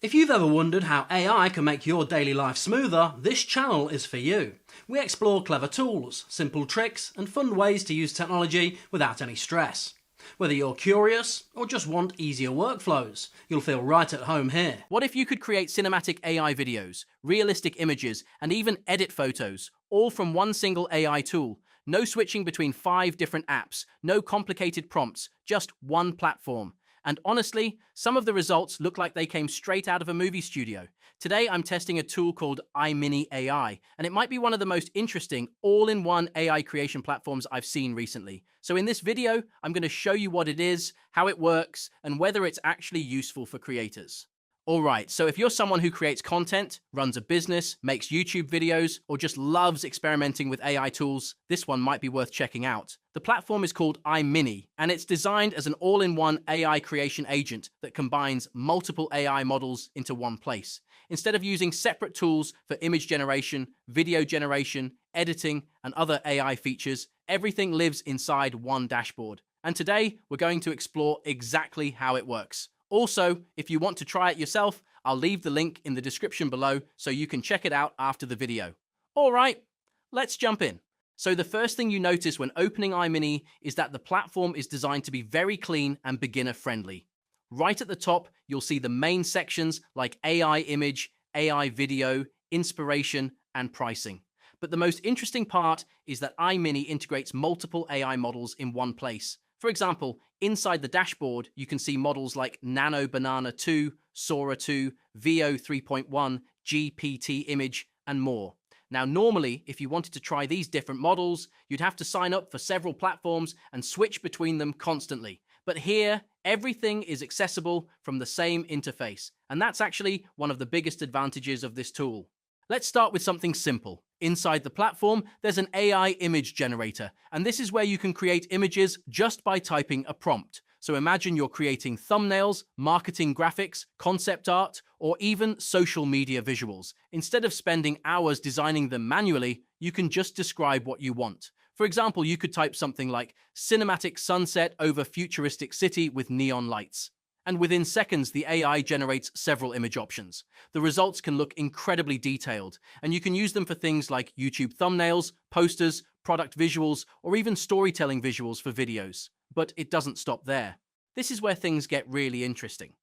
If you've ever wondered how AI can make your daily life smoother, this channel is for you. We explore clever tools, simple tricks, and fun ways to use technology without any stress. Whether you're curious or just want easier workflows, you'll feel right at home here. What if you could create cinematic AI videos, realistic images, and even edit photos, all from one single AI tool? No switching between 5 different apps, no complicated prompts, just one platform. And honestly, some of the results look like they came straight out of a movie studio. Today, I'm testing a tool called iMini AI, and it might be one of the most interesting all-in-one AI creation platforms I've seen recently. So in this video, I'm going to show you what it is, how it works, and whether it's actually useful for creators. Alright, so if you're someone who creates content, runs a business, makes YouTube videos, or just loves experimenting with AI tools, this one might be worth checking out. The platform is called iMini, and it's designed as an all-in-one AI creation agent that combines multiple AI models into one place. Instead of using separate tools for image generation, video generation, editing, and other AI features, everything lives inside one dashboard. And today, we're going to explore exactly how it works. Also, if you want to try it yourself, I'll leave the link in the description below so you can check it out after the video. Alright, let's jump in. So the first thing you notice when opening iMini is that the platform is designed to be very clean and beginner-friendly. Right at the top, you'll see the main sections like AI image, AI video, inspiration, and pricing. But the most interesting part is that iMini integrates multiple AI models in one place. For example, inside the dashboard, you can see models like Nano Banana 2, Sora 2, VO 3.1, GPT Image, and more. Now, normally, if you wanted to try these different models, you'd have to sign up for several platforms and switch between them constantly. But here, everything is accessible from the same interface, and that's actually one of the biggest advantages of this tool. Let's start with something simple. Inside the platform, there's an AI image generator, and this is where you can create images just by typing a prompt. So imagine you're creating thumbnails, marketing graphics, concept art, or even social media visuals. Instead of spending hours designing them manually, you can just describe what you want. For example, you could type something like cinematic sunset over futuristic city with neon lights. And within seconds, the AI generates several image options. The results can look incredibly detailed, and you can use them for things like YouTube thumbnails, posters, product visuals, or even storytelling visuals for videos. But it doesn't stop there. This is where things get really interesting.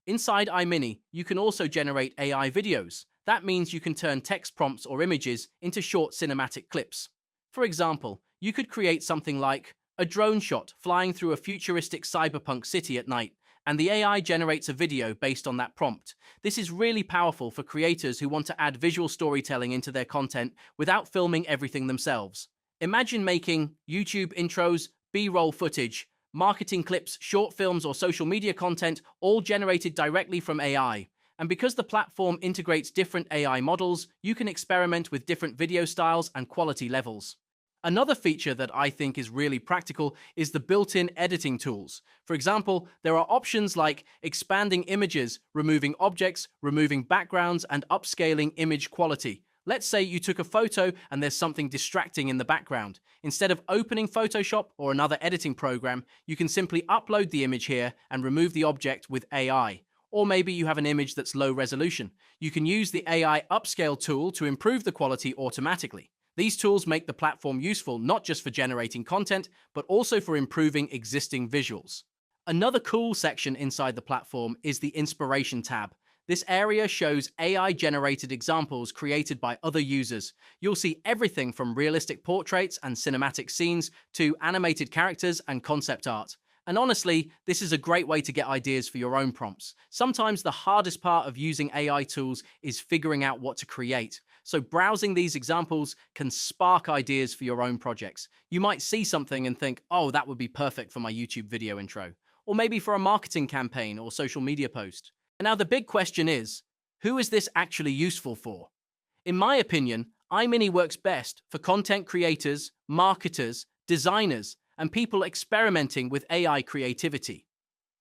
Inside iMini, you can also generate AI videos. That means you can turn text prompts or images into short cinematic clips. For example, you could create something like a drone shot flying through a futuristic cyberpunk city at night, and the AI generates a video based on that prompt. This is really powerful for creators who want to add visual storytelling into their content without filming everything themselves. Imagine making YouTube intros, B-roll footage, marketing clips, short films, or social media content, all generated directly from AI. And because the platform integrates different AI models, you can experiment with different video styles and quality levels. Another feature that I think is really practical is the built-in editing tools. For example, there are options like expanding images, removing objects, removing backgrounds, and upscaling image quality. Let's say you took a photo and there's something distracting in the background. Instead of opening Photoshop or another editing program, you can simply upload the image here and remove the object with AI. Or maybe you have an image that's low resolution. You can use the AI upscale tool to improve the quality automatically. These tools make the platform useful not just for generating content, but also for improving existing visuals. Another cool section inside the platform is the Inspiration tab. This area shows AI-generated examples created by other users. You'll see everything from realistic portraits and cinematic scenes to animated characters and concept art. And honestly, this is a great way to get ideas for your own prompts. Sometimes the hardest part of using AI tools is figuring out what to create. So browsing these examples can spark ideas for your own projects. You might see something and think, oh, that would be perfect for my YouTube video intro. Or maybe for a marketing campaign or social media post. And now the big question is, who is this actually useful for? In my opinion, iMini works best for content creators, marketers, designers, and people experimenting with AI creativity.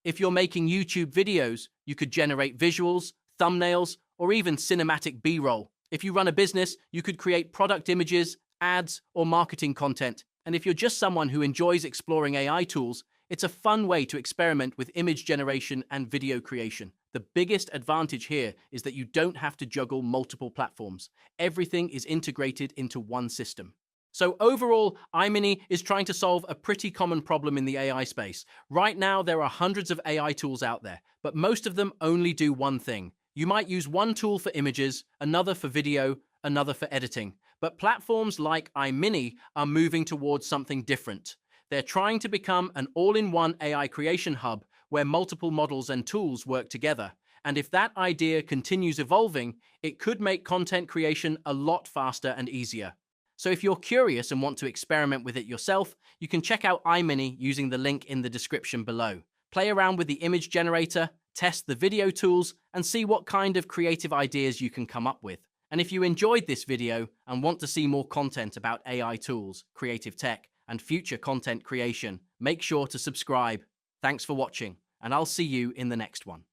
If you're making YouTube videos, you could generate visuals, thumbnails, or even cinematic B-roll. If you run a business, you could create product images, ads, or marketing content. And if you're just someone who enjoys exploring AI tools, it's a fun way to experiment with image generation and video creation. The biggest advantage here is that you don't have to juggle multiple platforms. Everything is integrated into one system. So overall, iMini is trying to solve a pretty common problem in the AI space. Right now, there are hundreds of AI tools out there, but most of them only do one thing. You might use one tool for images, another for video, another for editing. But platforms like iMini are moving towards something different. They're trying to become an all-in-one AI creation hub where multiple models and tools work together. And if that idea continues evolving, it could make content creation a lot faster and easier. So if you're curious and want to experiment with it yourself, you can check out iMini using the link in the description below. Play around with the image generator, test the video tools, and see what kind of creative ideas you can come up with. And if you enjoyed this video and want to see more content about AI tools, creative tech, and future content creation, make sure to subscribe. Thanks for watching, and I'll see you in the next one.